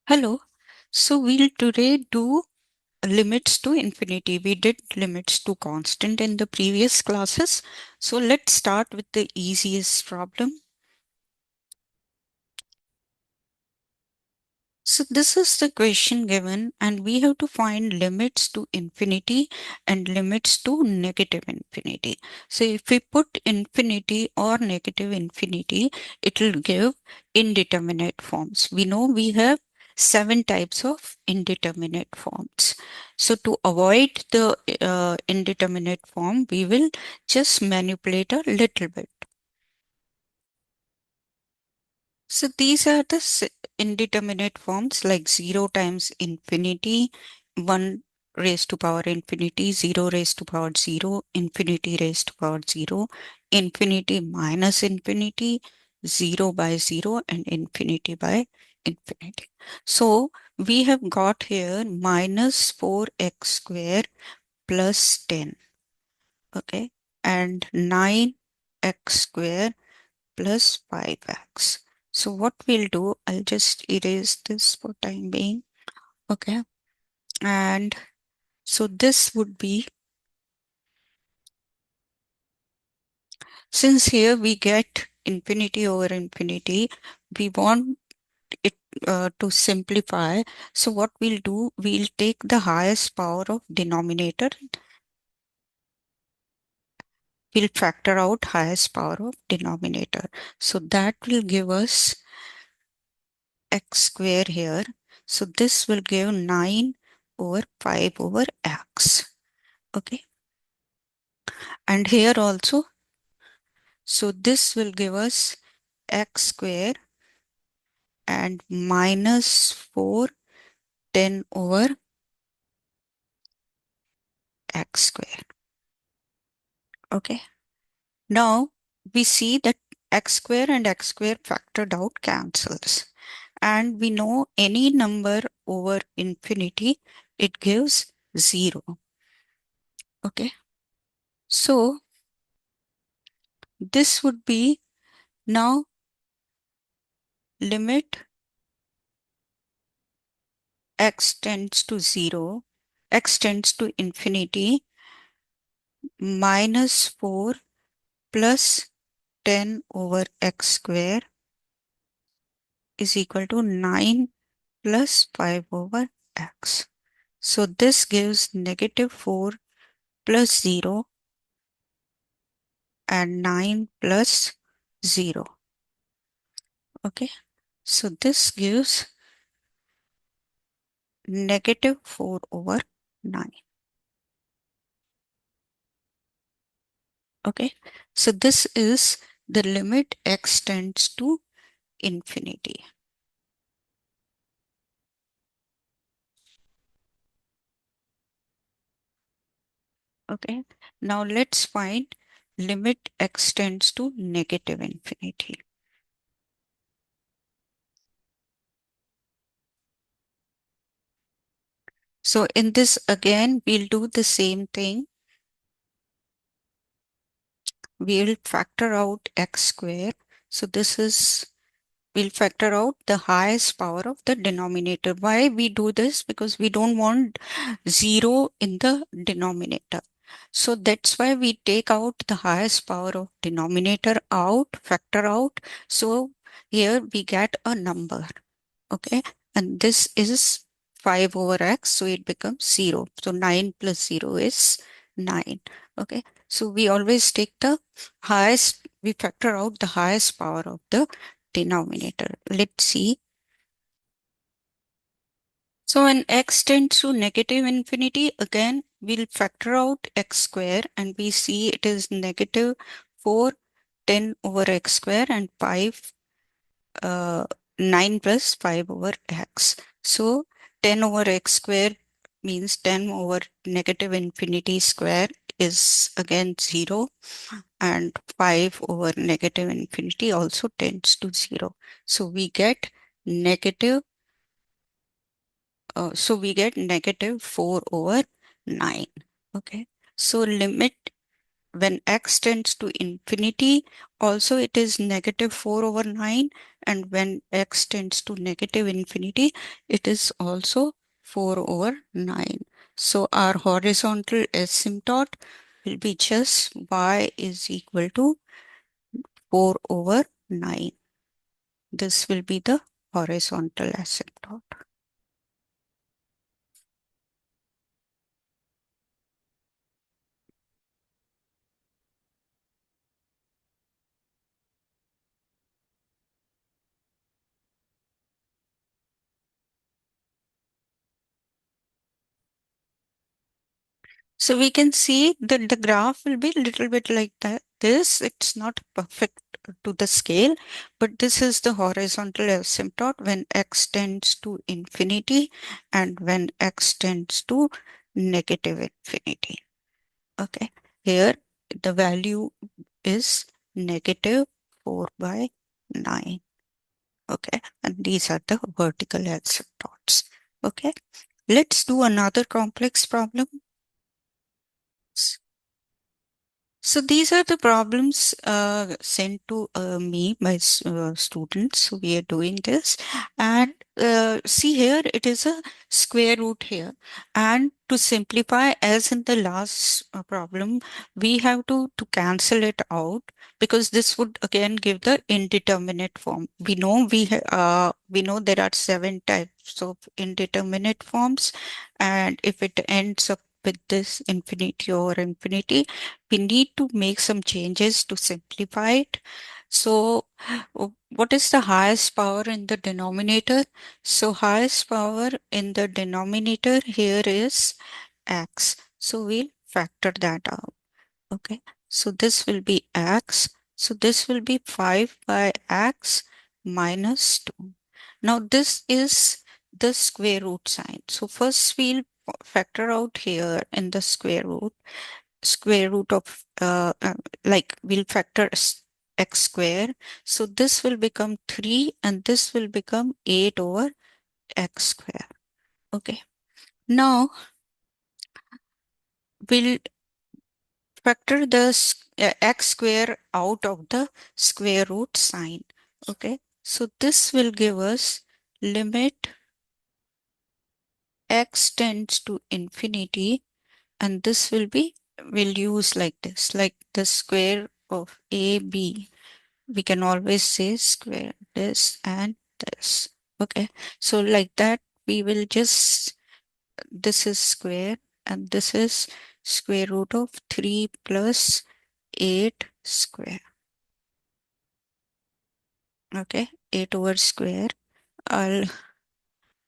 Hello. So we'll today do limits to infinity. We did limits to constant in the previous classes. So let's start with the easiest problem. So this is the question given, and we have to find limits to infinity and limits to negative infinity. So if we put infinity or negative infinity, it will give indeterminate forms. We know we have 7 types of indeterminate forms. So to avoid the indeterminate form, we will just manipulate a little bit. So these are the indeterminate forms like 0 times infinity, 1 raised to power infinity, 0 raised to power 0, infinity raised to power 0, infinity minus infinity, 0 by 0, and infinity by infinity. So we have got here minus 4x square plus 10, okay, and 9x square plus 5x. So what we'll do, I'll just erase this for time being. Okay. And so this would be, since here we get infinity over infinity, we want it to simplify. So what we'll do, we'll take the highest power of denominator. We'll factor out highest power of denominator. So that will give us x square here. So this will give 9 over 5 over x. Okay. And here also, so this will give us x square and minus 4 10 over x square. Okay. Now we see that x square and x square factored out cancels. And we know any number over infinity, it gives 0. Okay. So this would be now limit x tends to 0, x tends to infinity, minus 4 plus 10 over x square is equal to 9 plus 5 over x. So this gives negative 4 plus 0 and 9 plus 0. Okay. So this gives negative 4 over 9. Okay. So this is the limit x tends to infinity. Okay. Now let's find limit x tends to negative infinity. So in this again, we'll do the same thing. We'll factor out x square. So this is, we'll factor out the highest power of the denominator. Why we do this? Because we don't want 0 in the denominator. So that's why we take out the highest power of denominator out, factor out. So here we get a number. Okay. And this is 5 over x. So it becomes 0. So 9 plus 0 is 9. Okay. So we always take the highest, we factor out the highest power of the denominator. Let's see. So when x tends to negative infinity, again, we'll factor out x square and we see it is negative 4 10 over x square and 5 uh, 9 plus 5 over x. So 10 over x square means 10 over negative infinity square is again 0, and 5 over negative infinity also tends to 0. So we get negative, so we get negative 4 over 9. Okay. So limit when x tends to infinity, also it is negative 4 over 9. And when x tends to negative infinity, it is also 4 over 9. So our horizontal asymptote will be just y is equal to 4 over 9. This will be the horizontal asymptote. So we can see that the graph will be a little bit like that. This, it's not perfect to the scale, but this is the horizontal asymptote when x tends to infinity and when x tends to negative infinity. Okay, here the value is negative 4 by 9. Okay, and these are the vertical asymptotes. Okay, let's do another complex problem. So these are the problems sent to me by students. So we are doing this, and see here it is a square root here. And to simplify, as in the last problem, we have to cancel it out because this would again give the indeterminate form. We know there are 7 types of indeterminate forms, and if it ends up with this infinity over infinity, we need to make some changes to simplify it. So, what is the highest power in the denominator? So, highest power in the denominator here is x. So, we'll factor that out. Okay. So, this will be x. So, this will be 5 by x minus 2. Now, this is the square root sign. So, first we'll factor out here in the square root of like we'll factor x square. So this will become 3 and this will become 8 over x square. Okay. Now we'll factor the x square out of the square root sign. Okay. So this will give us limit x tends to infinity, and this will be, we'll use like this, like the square of ab. We can always say square this and this. Okay, so like that we will just, this is square and this is square root of 3 plus 8 square. Okay, 8 over square. I'll,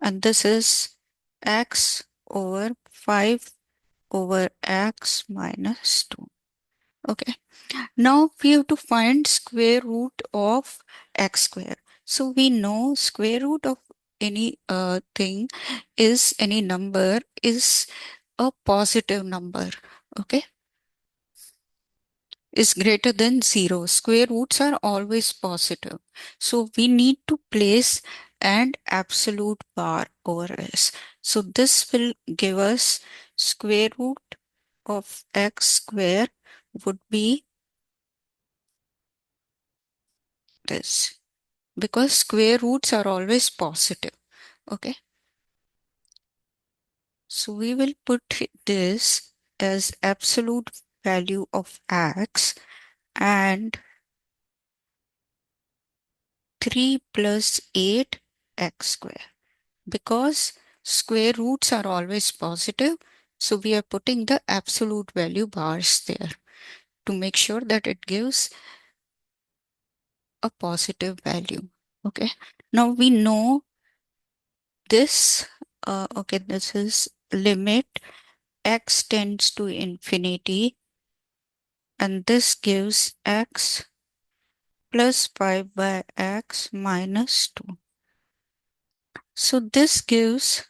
and this is x over 5 over x minus 2. Okay. Now we have to find square root of x square. So we know square root of any thing is, any number is a positive number. Okay, is greater than 0. Square roots are always positive. So we need to place an absolute bar over s. So this will give us square root of x square would be this, because square roots are always positive. Okay, so we will put this as absolute value of x, and 3 plus 8 x square, because square roots are always positive. So we are putting the absolute value bars there to make sure that it gives a positive value. Okay, now we know this. Okay, this is limit x tends to infinity, and this gives x plus 5 by x minus 2. So this gives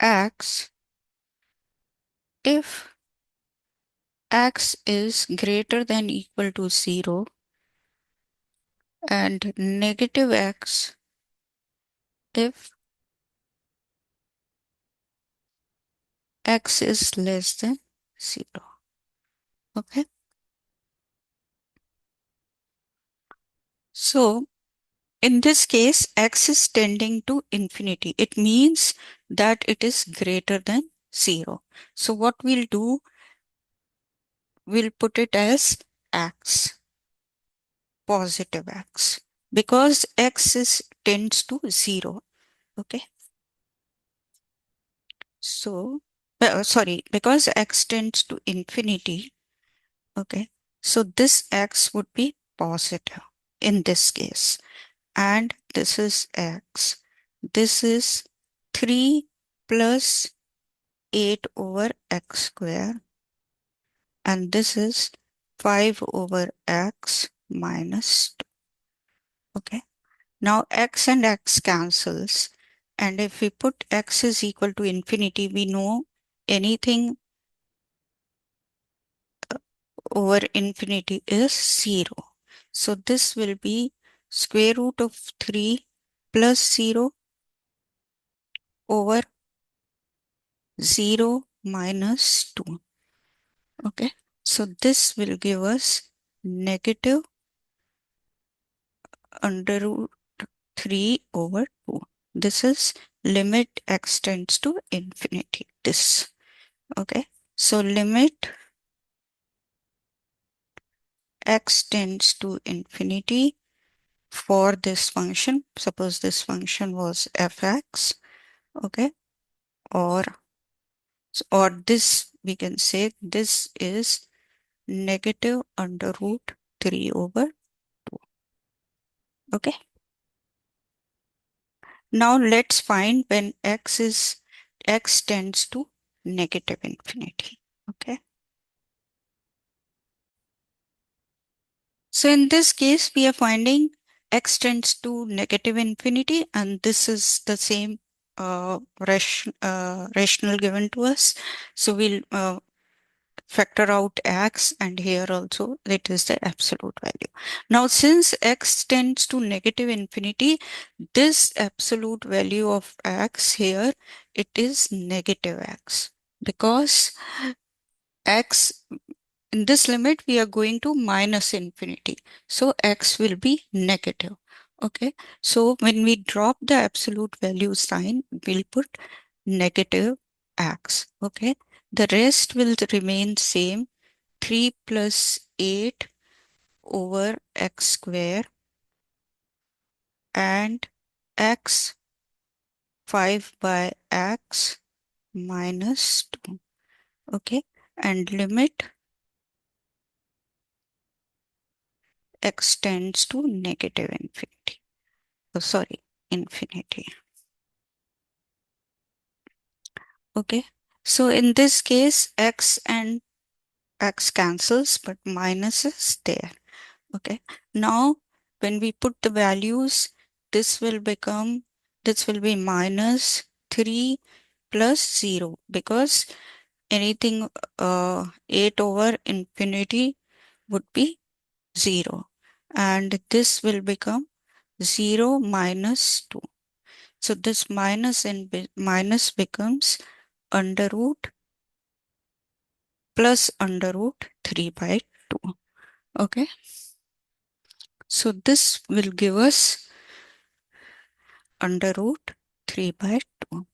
x if x is greater than equal to 0 and negative x, if x is less than 0. Okay. So in this case, x is tending to infinity. It means that it is greater than 0. So what we'll do, we'll put it as x, positive x, because x is tends to 0. Okay. So, sorry, because x tends to infinity. Okay. So this x would be positive in this case. And this is x. This is 3 plus 8 over x square. And this is 5 over x minus 2. Okay. Now x and x cancels. And if we put x is equal to infinity, we know anything over infinity is 0. So this will be square root of 3 plus 0 over 0 minus 2. Okay. So this will give us negative under root 3 over 2. This is limit x tends to infinity. This. Okay. So limit x tends to infinity for this function. Suppose this function was fx. Okay. Or this we can say this is negative under root 3 over 2. Okay. Now let's find when x tends to negative infinity. Okay. So in this case, we are finding x tends to negative infinity, and this is the same rational given to us. So we'll factor out x, and here also it is the absolute value. Now, since x tends to negative infinity, this absolute value of x here, it is negative x, because x in this limit we are going to minus infinity, so x will be negative. Okay, so when we drop the absolute value sign, we'll put negative x. Okay, the rest will remain same, 3 plus 8 over x square and x 5 by x minus 2. Okay, and limit x tends to negative infinity. Oh, sorry, infinity. Okay, so in this case, x and x cancels, but minus is there. Okay, now when we put the values, this will become, this will be minus 3 plus 0, because anything 8 over infinity would be 0, and this will become 0 minus 2. So this minus and minus becomes under root plus under root 3 by 2. Okay, so this will give us under root 3 by 2.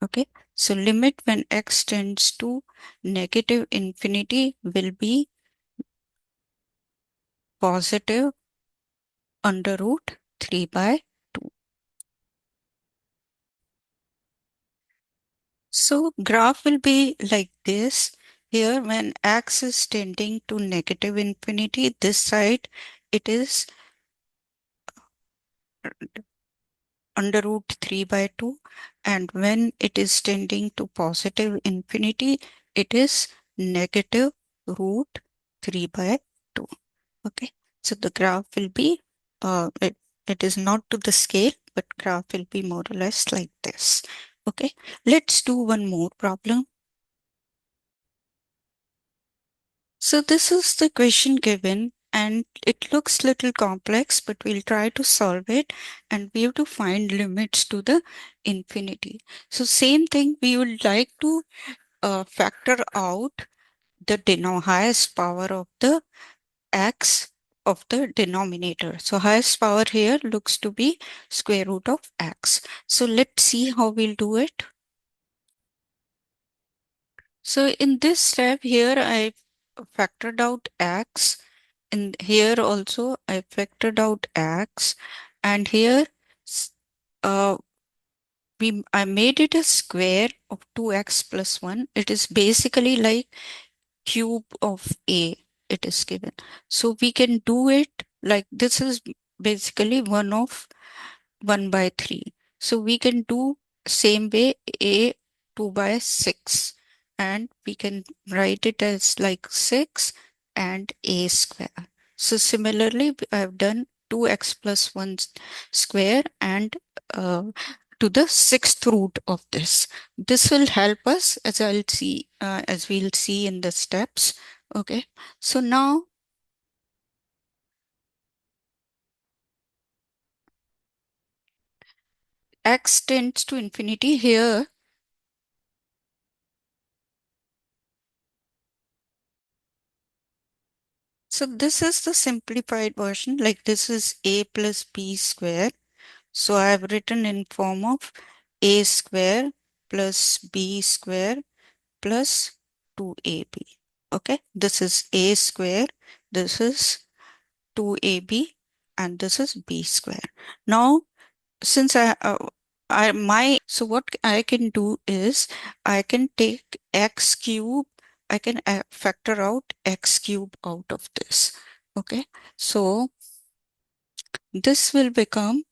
Okay, so limit when x tends to negative infinity will be positive under root 3 by 2. So graph will be like this. Here when x is tending to negative infinity, this side it is under root 3 by 2, and when it is tending to positive infinity, it is negative root 3 by 2. Okay, so the graph will be it is not to the scale, but graph will be more or less like this. Okay, let's do one more problem. So this is the question given, and it looks little complex, but we'll try to solve it, and we have to find limits to the infinity. So same thing, we would like to factor out the highest power of the x of the denominator. So highest power here looks to be square root of x. So let's see how we'll do it. So in this step here, I factored out x, and here also I factored out x, and here uh, I made it a square of 2x plus 1. It is basically like cube of a, it is given. So we can do it like this is basically 1 of 1 by 3. So we can do same way a 2 by 6, and we can write it as like 6 and a square. So similarly, I've done 2x plus 1 square and to the sixth root of this. This will help us as we'll see in the steps. Okay, so now x tends to infinity here. So this is the simplified version, like this is a plus b square. So I have written in form of a square plus b square plus 2ab. Okay, this is a square, this is 2ab, and this is b square. Now, since so what I can do is I can take x cube, I can factor out x cube out of this. Okay, so this will become,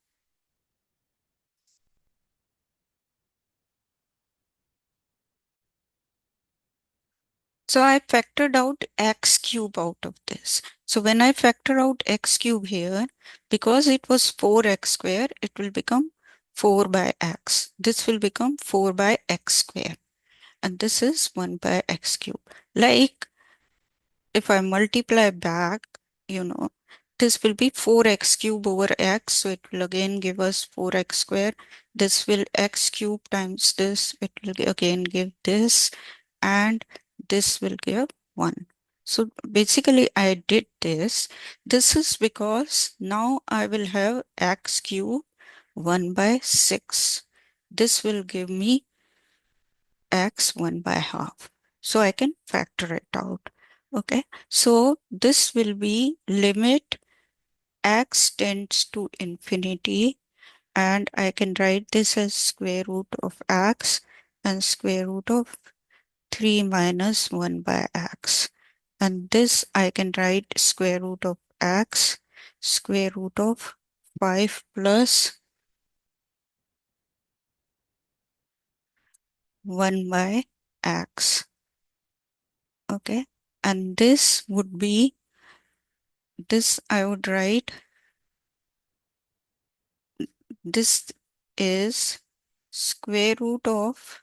so I factored out x cube out of this. So when I factor out x cube here, because it was 4x square, it will become 4 by x. This will become 4 by x square. And this is 1 by x cube. Like if I multiply back, this will be 4x cube over x. So it will again give us 4x square. This will x cube times this. It will again give this, and this will give 1. So basically I did this. This is because now I will have x cube 1 by 6. This will give me x 1 by half. So I can factor it out. Okay, so this will be limit x tends to infinity, and I can write this as square root of x and square root of 3 minus 1 by x. And this I can write square root of x, square root of 5 plus 1 by x. Okay, and this would be, this I would write, this is square root of,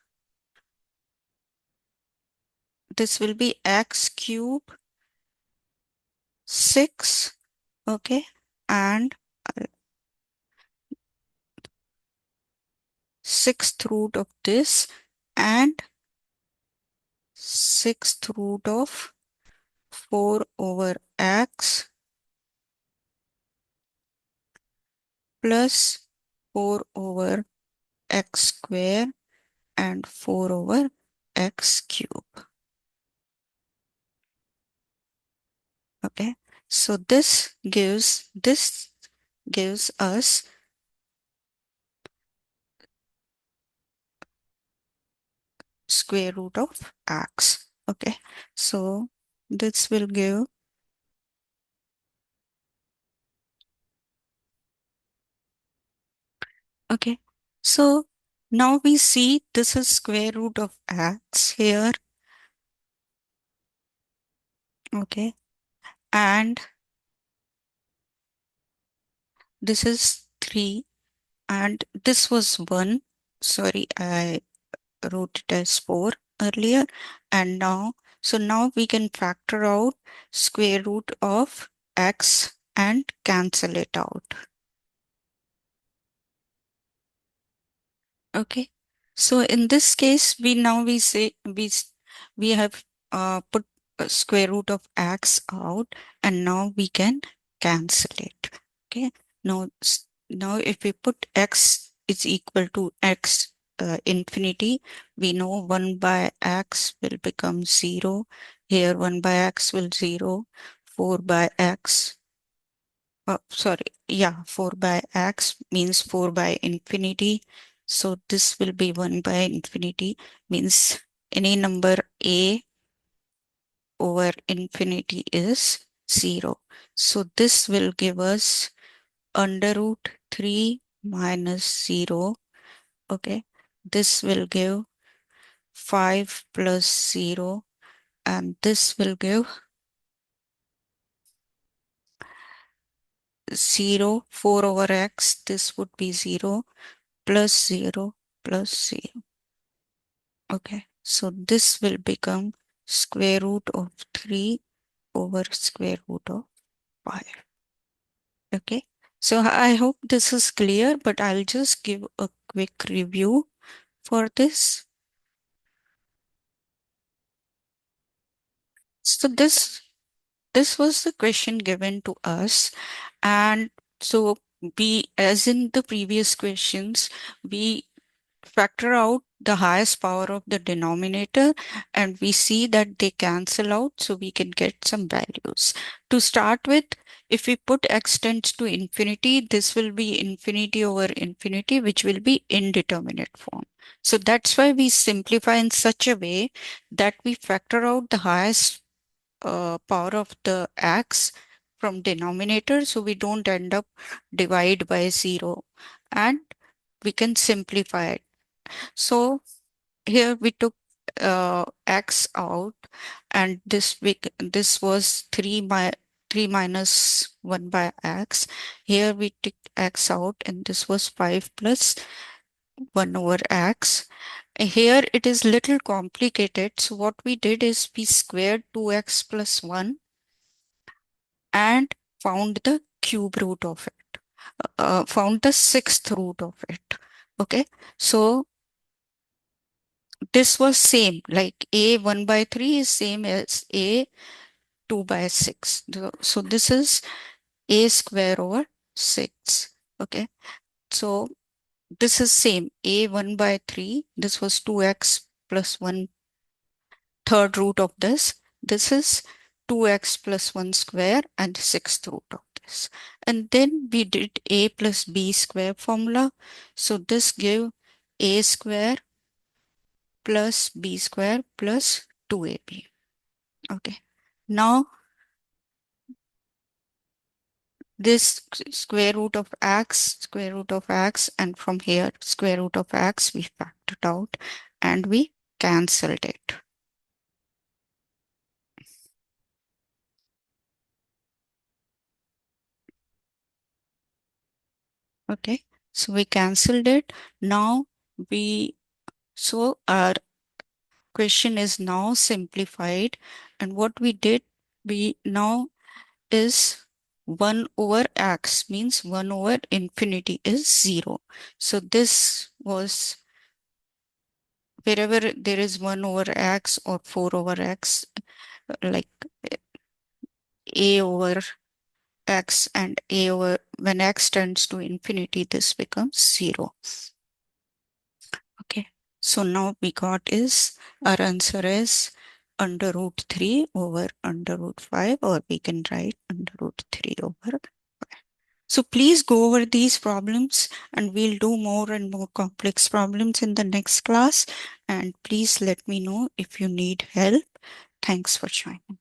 this will be x cube 6, okay, and sixth root of this, and sixth root of 4 over x plus 4 over x square and 4 over x cube. Okay, so this gives us square root of x. Okay, so this will give, okay, so now we see this is square root of x here. Okay, and this is 3, and this was 1. Sorry, I wrote it as 4 earlier. And now, so now we can factor out square root of x and cancel it out. Okay. So in this case, we say we have put a square root of x out, and now we can cancel it. Okay. Now if we put x is equal to x infinity, we know 1 by x will become 0. Here 1 by x will 0. 4 by x. Sorry, yeah, 4 by x means 4 by infinity. So this will be 1 by infinity, means any number a over infinity is 0. So this will give us under root 3 minus 0. Okay, this will give 5 plus 0, and this will give 0. 4 over x, this would be 0 plus 0 plus 0. Okay, so this will become square root of 3 over square root of 5. Okay, so I hope this is clear, but I'll just give a quick review for this. So this was the question given to us, and so we, as in the previous questions, we factor out the highest power of the denominator, and we see that they cancel out, so we can get some values. To start with, if we put x tends to infinity, this will be infinity over infinity, which will be indeterminate form. So that's why we simplify in such a way that we factor out the highest power of the x from denominator, so we don't end up divide by 0, and we can simplify it. So here we took x out, and this was 3 minus 1 by x. Here we took x out, and this was 5 plus 1 over x. Here it is little complicated. So what we did is we squared 2x plus 1 and found the cube root of it, found the sixth root of it. Okay, so this was same, like a 1 by 3 is same as a 2 by 6. So this is a square over 6. Okay, so this is same, a 1 by 3, this was 2x plus 1 third root of this. This is 2x plus 1 square and sixth root of this. And then we did a plus b square formula. So this give a square plus b square plus 2ab. Okay. Now this square root of x, and from here square root of x we factored out and we cancelled it. Okay, so we cancelled it. Now so our question is now simplified, and what we did, we now is 1 over x, means 1 over infinity is 0. So this was wherever there is 1 over x or 4 over x, like a over x and a over, when x tends to infinity, this becomes 0. Okay, so now we got is, our answer is under root 3 over under root 5, or we can write under root 3 over 5. So please go over these problems, and we'll do more and more complex problems in the next class. And please let me know if you need help. Thanks for joining.